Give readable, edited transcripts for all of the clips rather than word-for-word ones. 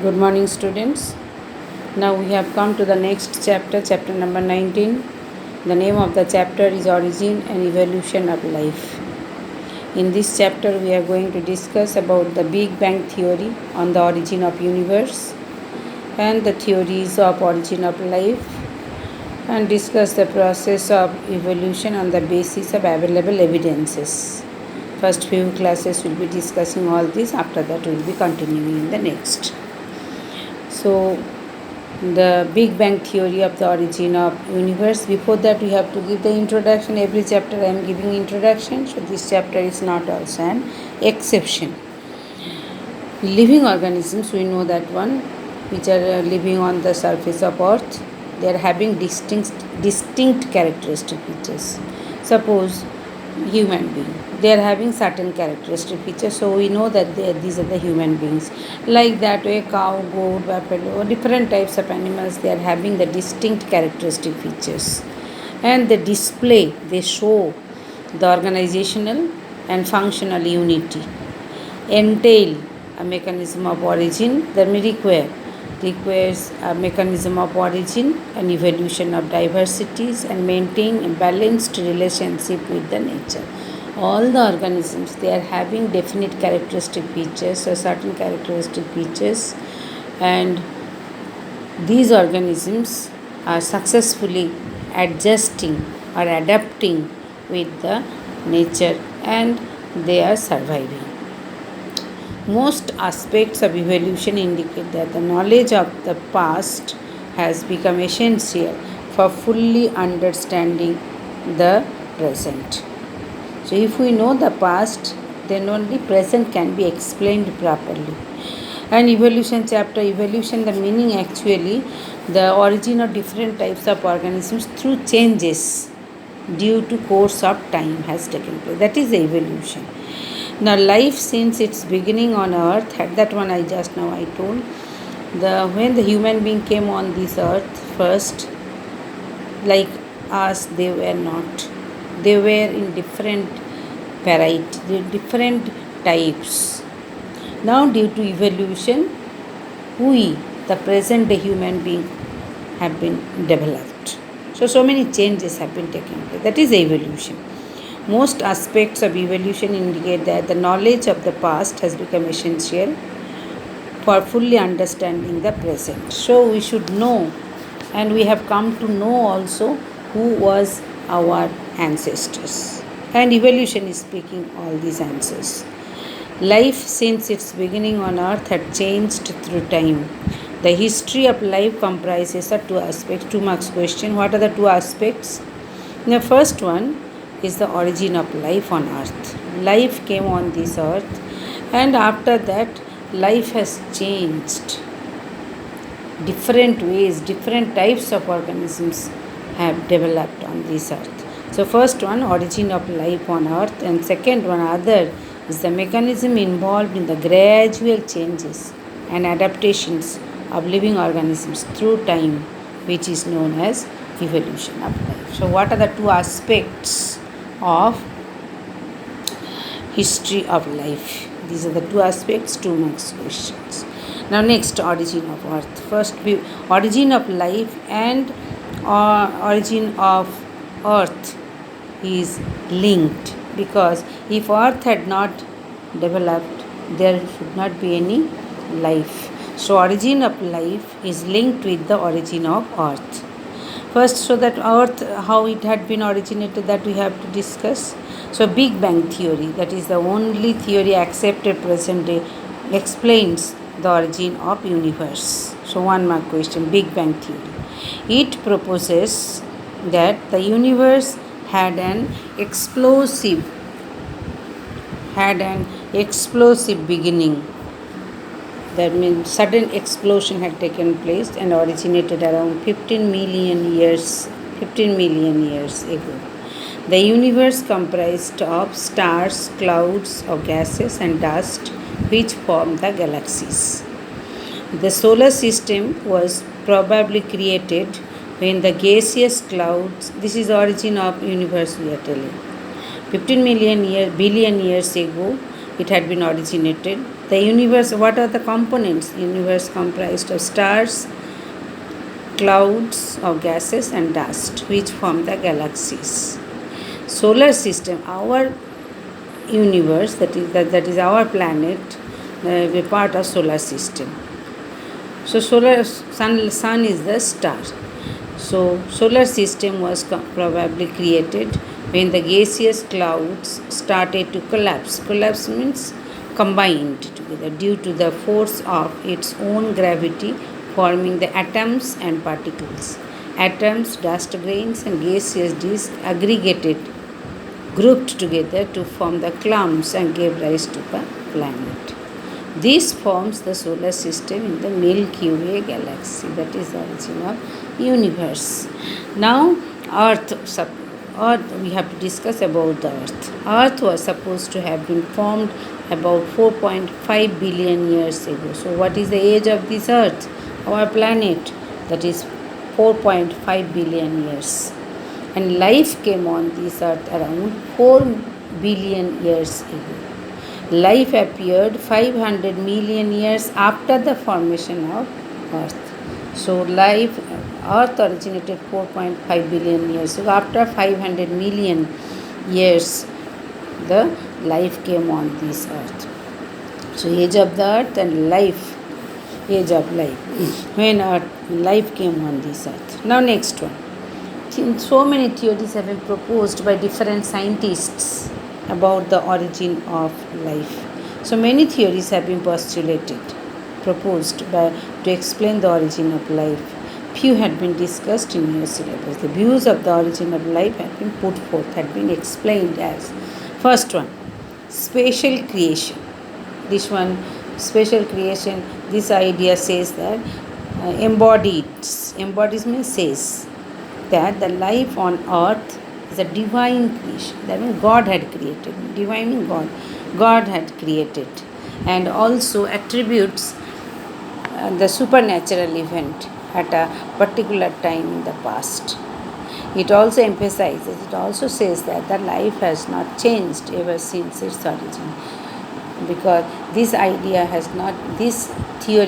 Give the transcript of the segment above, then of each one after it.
Good morning, students. Now we have come to the next chapter, chapter number 19. The name of the chapter is Origin and Evolution of Life. In this chapter, we are going to discuss about the Big Bang theory on the origin of universe and the theories of origin of life, and discuss the process of evolution on the basis of available evidences. First few classes will be discussing all this. After that, we will be continuing in the next. So, the Big Bang theory of the origin of universe. Before that, we have to give the introduction. Every chapter I am giving introduction, so this chapter is not also an exception. Living organisms, we know that one, which are living on the surface of Earth, they are having distinct characteristic features. Suppose human being, they are having certain characteristic features, so we know that these are the human beings. Like that way, cow, goat, buffalo, different types of animals, they are having the distinct characteristic features, and they show the organizational and functional unity, entail a mechanism of origin that may requires a mechanism of origin and evolution of diversities, and maintain a balanced relationship with the nature. All the organisms, they are having definite characteristic features or certain characteristic features, and these organisms are successfully adjusting or adapting with the nature, and they are surviving. Most aspects of evolution indicate that the knowledge of the past has become essential for fully understanding the present. So, if we know the past, then only present can be explained properly. And evolution chapter, evolution, the meaning actually the origin of different types of organisms through changes due to course of time has taken place. That is the evolution. Now, life since its beginning on earth, that one I just now I told, when the human being came on this earth first, like us, they were not. They were in different variety, different types. Now, due to evolution, we, the present day human being, have been developed. So many changes have been taken place. That is evolution. Most aspects of evolution indicate that the knowledge of the past has become essential for fully understanding the present. So we should know, and we have come to know also who was our ancestors. And evolution is speaking all these answers. Life since its beginning on earth had changed through time. The history of life comprises of two aspects. 2 marks question. What are the two aspects? The first one is the origin of life on earth. Life came on this earth, and after that, life has changed. Different ways, different types of organisms have developed on this earth. So, first one, origin of life on earth, and second one, other, is the mechanism involved in the gradual changes and adaptations of living organisms through time, which is known as evolution of life. So, what are the two aspects of history of life? These are the two aspects, 2 marks questions. Now, next, origin of earth. First, origin of life and origin of earth is linked, because if earth had not developed, there should not be any life. So, origin of life is linked with the origin of earth. First, so that earth, how it had been originated, that we have to discuss. So, Big Bang theory, that is the only theory accepted present day, explains the origin of universe. So, 1 mark question, Big Bang theory. It proposes that the universe had an explosive beginning. That means sudden explosion had taken place and originated around 15 million years ago. The universe comprised of stars, clouds of gases and dust, which form the galaxies. The solar system was probably created when the gaseous clouds, this is the origin of universe we are telling, 15 billion years ago, it had been originated The universe, what are the components? Universe comprised of stars, clouds of gases and dust which form the galaxies. Solar system, our universe, that is our planet, a part of solar system. So sun is the star. So solar system was probably created when the gaseous clouds started to collapse. Collapse means combined together due to the force of its own gravity, forming the atoms and particles. Atoms, dust grains, and gaseous disks aggregated, grouped together to form the clumps and gave rise to the planet. This forms the solar system in the Milky Way galaxy, that is the origin of universe. Now, Earth, we have to discuss about the Earth. Earth was supposed to have been formed about 4.5 billion years ago. So, what is the age of this Earth, our planet? That is 4.5 billion years. And life came on this Earth around 4 billion years ago. Life appeared 500 million years after the formation of Earth. So Earth originated 4.5 billion years ago. After 500 million years, the life came on this Earth. So age of the Earth and life, age of life, when life came on this Earth. Now next one. So many theories have been proposed by different scientists about the origin of life. So many theories have been proposed to explain the origin of life. Few had been discussed in your syllabus. The views of the origin of life had been put forth, had been explained as: first one, spatial creation. This one, spatial creation, this idea says that embodies means says that the life on earth is a divine creation. That means God had created. Divine means God. God had created. And also attributes the supernatural event at a particular time in the past. It also emphasizes, it also says that the life has not changed ever since its origin. Because this theory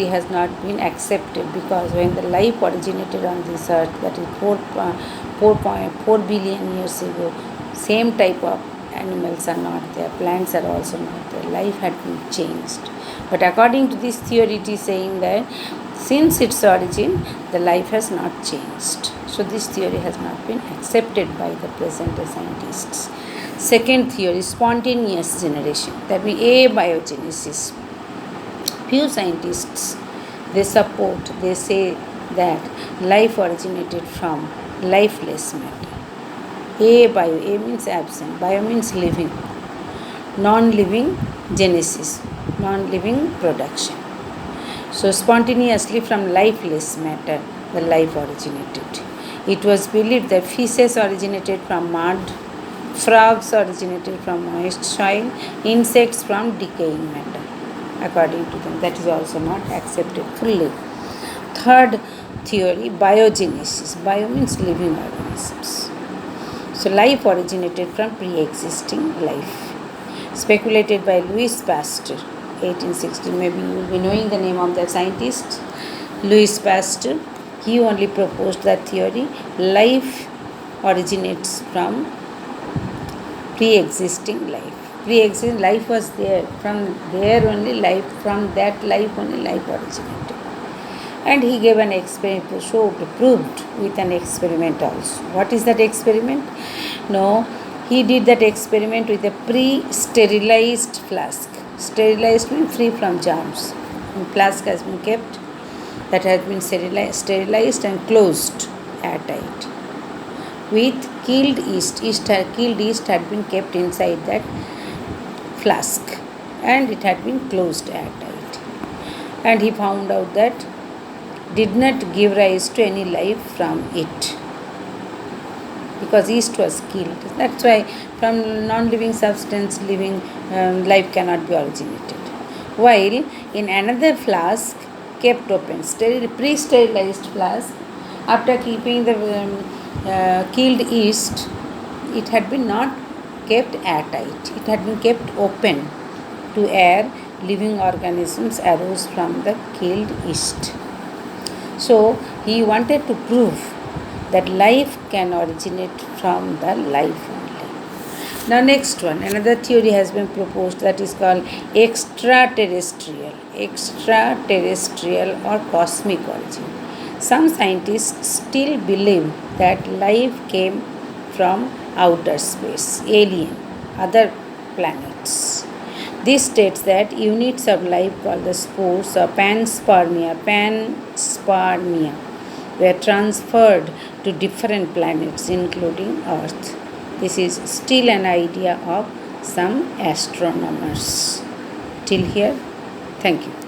has not been accepted, because when the life originated on this earth, that is 4.4 billion years ago, same type of animals are not there, plants are also not there, life had been changed. But according to this theory, it is saying that since its origin, the life has not changed. So this theory has not been accepted by the present day scientists. Second theory, spontaneous generation, that means abiogenesis. Few scientists, they say that life originated from lifeless matter. A means absent, bio means living, non-living genesis, non-living production. So spontaneously from lifeless matter, the life originated. It was believed that fishes originated from mud, frogs originated from moist soil, insects from decaying matter. According to them, that is also not accepted fully. Third theory, biogenesis. Bio means living organisms. So life originated from pre-existing life. Speculated by Louis Pasteur, 1860. Maybe you will be knowing the name of the scientist, Louis Pasteur. He only proposed that theory. Life originates from pre-existing life. Pre-existing life was there. From there only life, from that life only life originated. And he gave an experiment, proved with an experiment also. What is that experiment? No, he did that experiment with a pre-sterilized flask. Sterilized means free from germs. And flask has been kept, that has been sterilized and closed airtight. With killed yeast. Killed yeast had been kept inside that flask, and it had been closed airtight. And he found out that did not give rise to any life from it, because yeast was killed. That's why from non-living substance, living life cannot be originated. While in another flask kept open, pre-sterilized flask, after keeping the killed yeast, it had been not kept airtight. It had been kept open to air, living organisms arose from the killed yeast. So he wanted to prove that life can originate from the life only. Now next one, another theory has been proposed that is called extraterrestrial or cosmic origin. Some scientists still believe that life came from outer space, alien, other planets. This states that units of life called the spores or panspermia were transferred to different planets including Earth. This is still an idea of some astronomers. Till here, thank you.